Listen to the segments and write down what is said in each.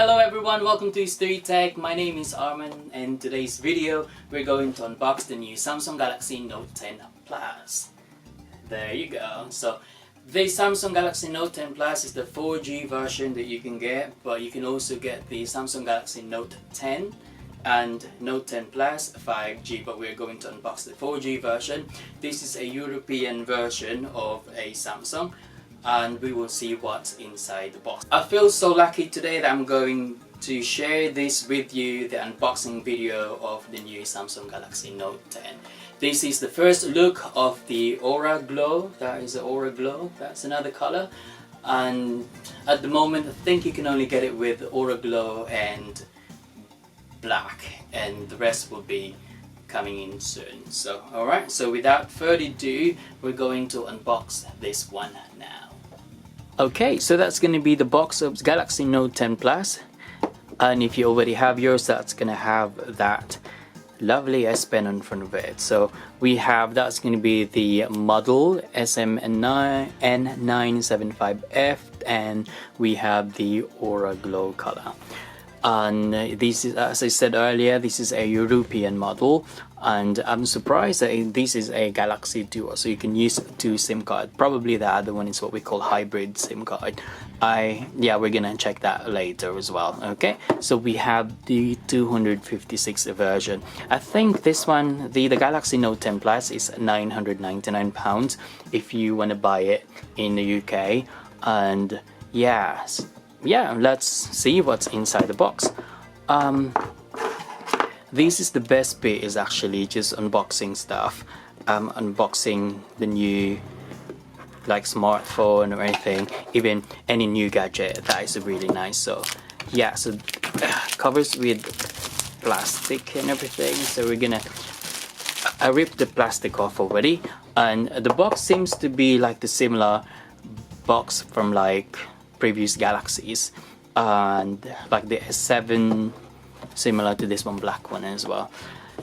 Hello everyone, welcome to Street Tech. My name is Arman, and in today's video we're going to unbox the new Samsung Galaxy Note 10 Plus. There you go. So the Samsung Galaxy Note 10 Plus is the 4G version that you can get, but you can also get the Samsung Galaxy Note 10 and Note 10 Plus 5G, but we're going to unbox the 4G version. This is a European version of a Samsung, and we will see what's inside the box. I feel so lucky today that I'm going to share this with you, the unboxing video of the new Samsung Galaxy Note 10. This is the first look of the Aura Glow. That is the Aura Glow, that's another color. And at the moment I think you can only get it with Aura Glow and black, and the rest will be coming in soon. So alright, so without further ado, we're going to unbox this one now. Okay, so that's going to be the box of Galaxy Note 10 Plus, and if you already have yours, that's going to have that lovely S Pen in front of it. So we have, that's going to be the model SM9N975F, and we have the Aura Glow color. And this is, as I said earlier, this is a European model, and I'm surprised that this is a Galaxy Duo, so you can use two SIM cards. Probably the other one is what we call hybrid SIM card. Yeah, we're gonna check that later as well. Okay, so we have the 256 version. I think this one, the Galaxy Note 10 Plus, is £999 if you want to buy it in the UK. And yeah, let's see what's inside the box. This is the best bit, is actually just unboxing stuff, unboxing the new like smartphone or anything, even any new gadget. That is really nice. So yeah, so covers with plastic and everything, so we're gonna, I ripped the plastic off already, and the box seems to be like the similar box from like previous Galaxies, and like the S7, similar to this one, black one as well.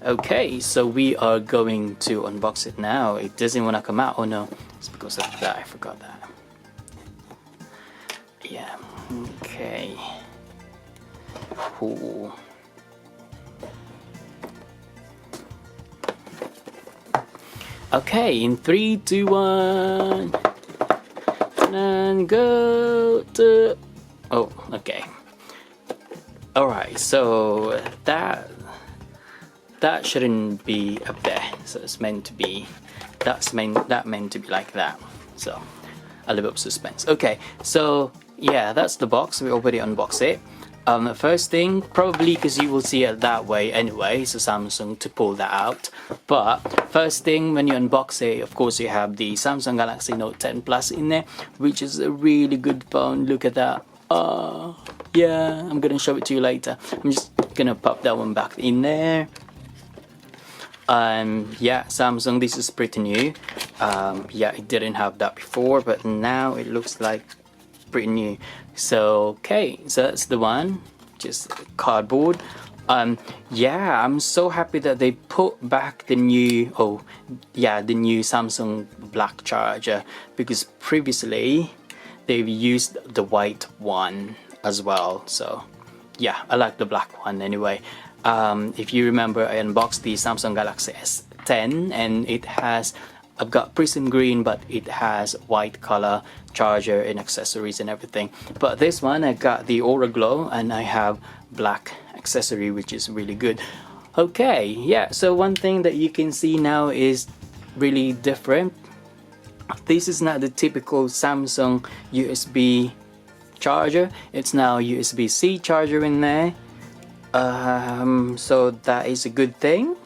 Okay, so we are going to unbox it now. It doesn't want to come out. Oh no, it's because of that, I forgot that. Yeah, okay. Ooh. Okay, in 3, 2, 1, and go to, oh, okay. Alright, so that shouldn't be up there, so it's meant to be, that meant to be like that. So a little bit of suspense. Okay, so yeah, that's the box. We already unboxed it. First thing, probably because you will see it that way anyway, so Samsung to pull that out. But first thing, when you unbox it, of course you have the Samsung Galaxy Note 10 Plus in there, which is a really good phone. Look at that. Yeah, I'm gonna show it to you later. I'm just gonna pop that one back in there. Yeah, Samsung, this is pretty new. Yeah, it didn't have that before, but now it looks like pretty new. So okay, so that's the one, just cardboard. Yeah, I'm so happy that they put back the new, the new Samsung black charger, because previously they've used the white one as well. So yeah, I like the black one anyway. If you remember, I unboxed the Samsung Galaxy S10, and it has, I've got prism green, but it has white color charger and accessories and everything. But this one, I got the Aura Glow, and I have black accessory, which is really good. Okay, yeah, so one thing that you can see now is really different. This is not the typical Samsung USB charger. It's now USB-C charger in there. So that is a good thing,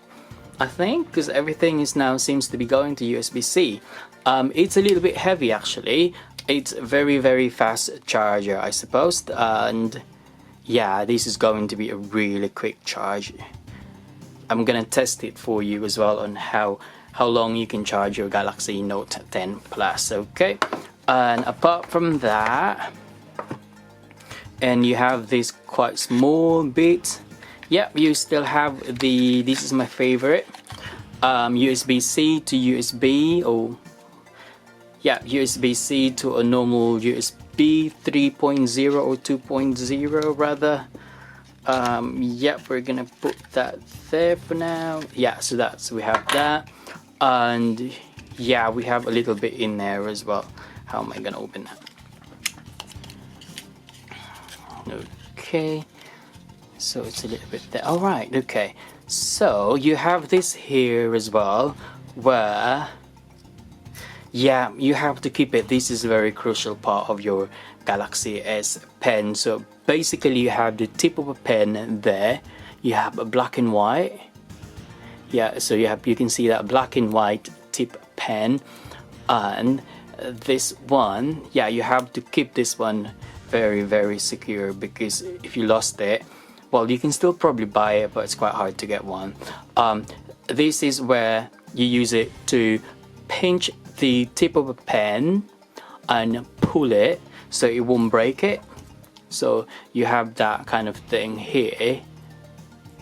I think, because everything is now seems to be going to USB-C. It's a little bit heavy actually. It's a very, very fast charger, I suppose, and yeah, this is going to be a really quick charge. I'm gonna test it for you as well on how long you can charge your Galaxy Note 10 Plus. Okay, and apart from that, and you have this quite small bit. Yeah, you still have the, this is my favorite, USB-C to USB, or yeah, USB-C to a normal USB 3.0 or 2.0 rather. Yep, we're gonna put that there for now. Yeah, so we have that, and yeah, we have a little bit in there as well. How am I gonna open that? Okay, so it's a little bit there. All right, okay. So you have this here as well, where yeah, you have to keep it. This is a very crucial part of your Galaxy S pen. So basically you have the tip of a pen there, you have a black and white, yeah, so you can see that black and white tip pen, and this one, yeah, you have to keep this one very, very secure, because if you lost it, well, you can still probably buy it, but it's quite hard to get one. This is where you use it to pinch the tip of a pen and pull it so it won't break it. So you have that kind of thing here,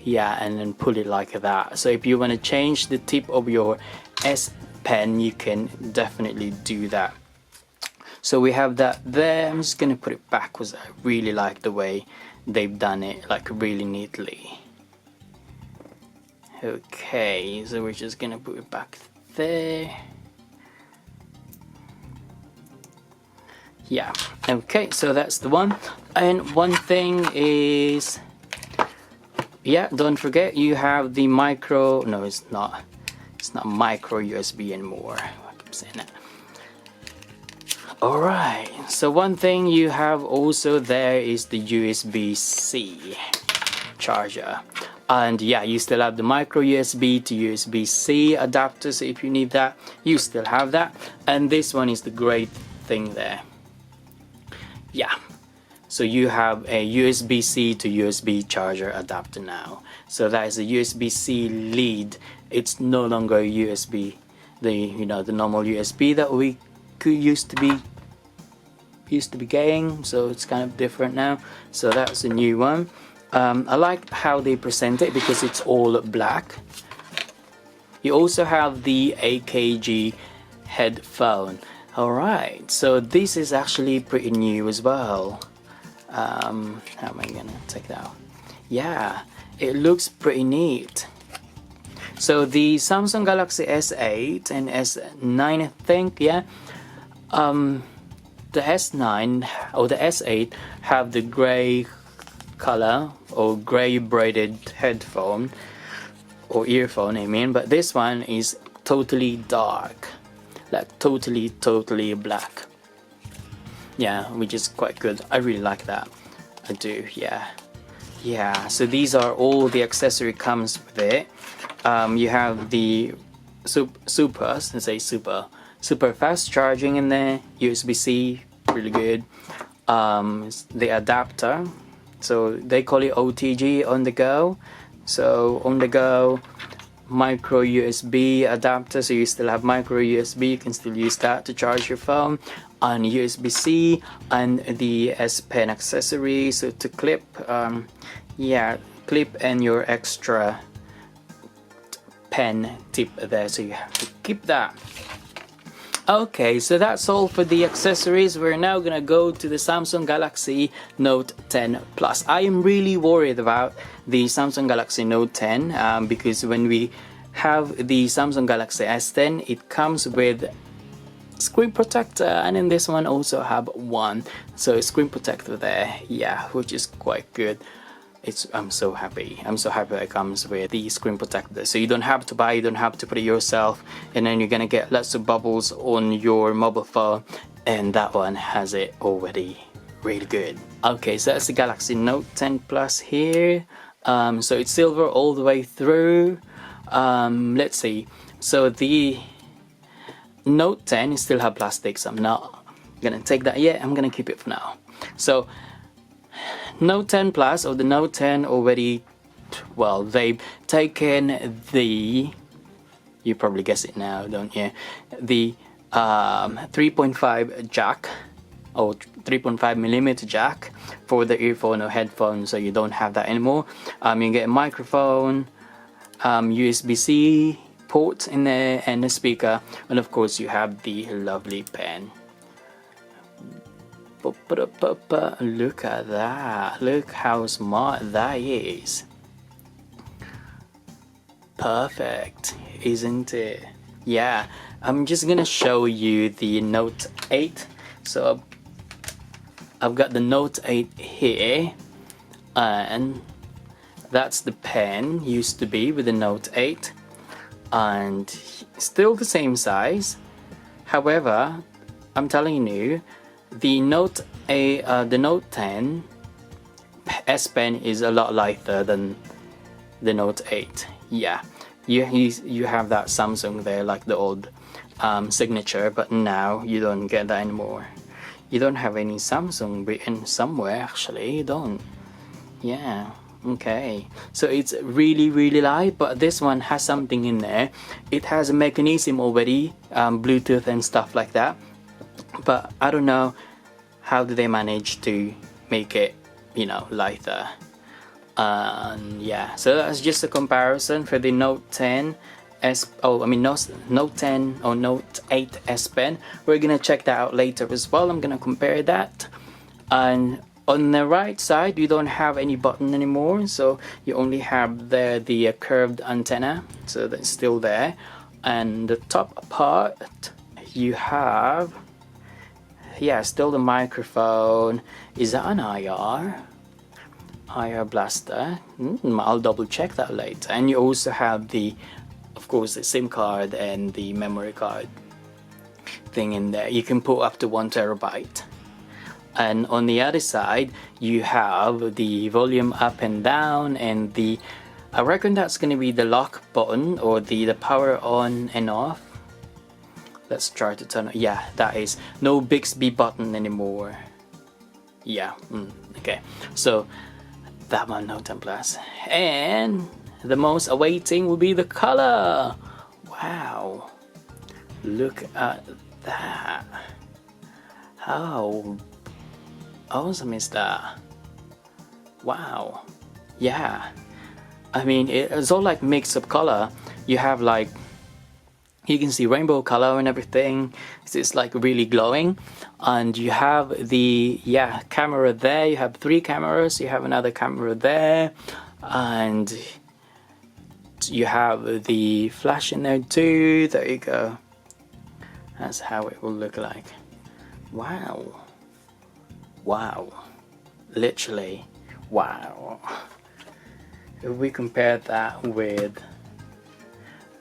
yeah, and then pull it like that. So if you want to change the tip of your S Pen, you can definitely do that. So we have that there. I'm just gonna put it back because I really like the way they've done it, like really neatly. Okay, so we're just gonna put it back there. Yeah, okay, so that's the one. And one thing is, yeah, don't forget you have the micro, no, it's not micro USB anymore. I keep saying that. Alright, so one thing you have also there is the USB-C charger. And yeah, you still have the micro USB to USB-C adapter, so if you need that, you still have that. And this one is the great thing there. Yeah, so you have a USB-C to USB charger adapter now. So that is a USB-C lead. It's no longer a USB, the normal USB that we used to be getting. So it's kind of different now. So that's a new one. I like how they present it because it's all black. You also have the AKG headphone. Alright, so this is actually pretty new as well. How am I gonna take that out? Yeah, it looks pretty neat. So the Samsung Galaxy S8 and S9, I think, yeah. The S9 or the S8 have the grey color or grey braided headphone or earphone, I mean, but this one is totally dark. Like totally black. Yeah, which is quite good. I really like that. I do, yeah. Yeah, so these are all the accessory comes with it. You have the super fast charging in there, USB-C, really good. The adapter, so they call it OTG, on the go. So on the go, micro USB adapter, so you still have micro USB, you can still use that to charge your phone, and USB-C, and the S Pen accessory, so to clip, yeah, clip and your extra pen tip there, so you have to keep that. Okay, so that's all for the accessories. We're now gonna go to the Samsung Galaxy Note 10 Plus. I am really worried about the Samsung Galaxy Note 10 because when we have the Samsung Galaxy S10, it comes with screen protector, and in this one also have one. So screen protector there, yeah, which is quite good. I'm so happy it comes with the screen protector, so you don't have to buy, you don't have to put it yourself, and then you're gonna get lots of bubbles on your mobile phone, and that one has it already. Really good. Okay, so that's the Galaxy Note 10 Plus here. So it's silver all the way through. Let's see, so the Note 10 still have plastic, so I'm not gonna take that yet. I'm gonna keep it for now. So Note 10 Plus, or the Note 10 already, well, they've taken the, you probably guess it now, don't you, the 3.5 jack, or 3.5mm jack for the earphone or headphone, so you don't have that anymore. You get a microphone, USB-C port in there, and a speaker, and of course you have the lovely pen. Look at that. Look how smart that is. Perfect, isn't it? Yeah, I'm just gonna show you the Note 8. So I've got the Note 8 here, and that's the pen used to be with the Note 8, and still the same size. However, I'm telling you, the Note 10 S Pen is a lot lighter than the Note 8. Yeah, you have that Samsung there, like the old signature, but now you don't get that anymore. You don't have any Samsung written somewhere, actually. You don't. Yeah. Okay, so it's really light, but this one has something in there. It has a mechanism already, Bluetooth and stuff like that, but I don't know how do they manage to make it, you know, lighter. Yeah, so that's just a comparison for the Note 10 Note 10 or Note 8 S Pen. We're gonna check that out later as well. I'm gonna compare that. And on the right side, you don't have any button anymore, so you only have the curved antenna, so that's still there. And the top part, you have, yeah, still the microphone. Is that an IR blaster? I'll double check that later. And you also have of course, the SIM card and the memory card thing in there. You can put up to 1 terabyte. And on the other side, you have the volume up and down, and I reckon that's going to be the lock button, or the power on and off. Let's try to turn it. Yeah, that is no Bixby button anymore. Yeah, okay. So that one, Note 10 Plus. And the most awaiting will be the color. Wow, look at that. How awesome is that? Wow. Yeah, I mean, it's all like mix of color. You have like, you can see rainbow color and everything. It's like really glowing. And you have the camera there. You have 3 cameras. You have another camera there, and you have the flash in there too. There you go. That's how it will look like. Wow. Wow, literally, wow. If we compare that with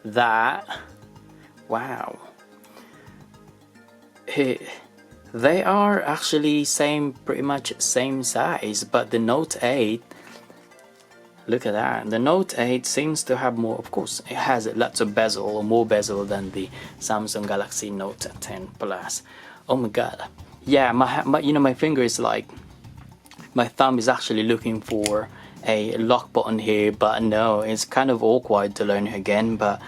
that, wow. They are actually pretty much same size, but the Note 8, look at that. The Note 8 seems to have more, of course, it has lots of bezel, or more bezel than the Samsung Galaxy Note 10 Plus. Oh my god. Yeah, my finger is like, my thumb is actually looking for a lock button here, but no, it's kind of awkward to learn again, but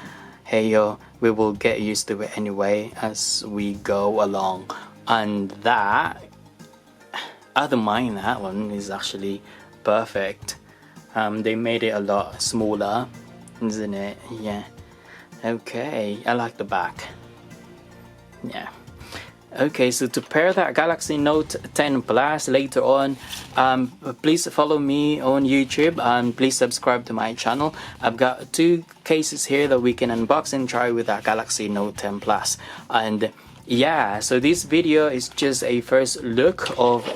hey yo, we will get used to it anyway as we go along. And that, I don't mind, that one is actually perfect. They made it a lot smaller, isn't it? Yeah. Okay, I like the back. Yeah. Okay, so to pair that Galaxy Note 10 Plus later on, please follow me on YouTube and please subscribe to my channel. I've got 2 cases here that we can unbox and try with that Galaxy Note 10 Plus. And yeah, so this video is just a first look of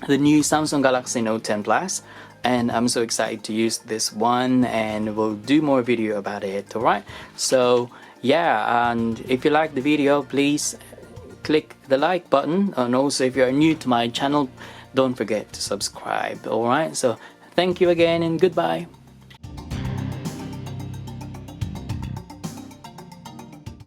the new Samsung Galaxy Note 10 Plus. And I'm so excited to use this one, and we'll do more video about it, alright? So yeah, and if you like the video, please click the like button, and also if you are new to my channel, don't forget to subscribe. Alright, so thank you again and goodbye.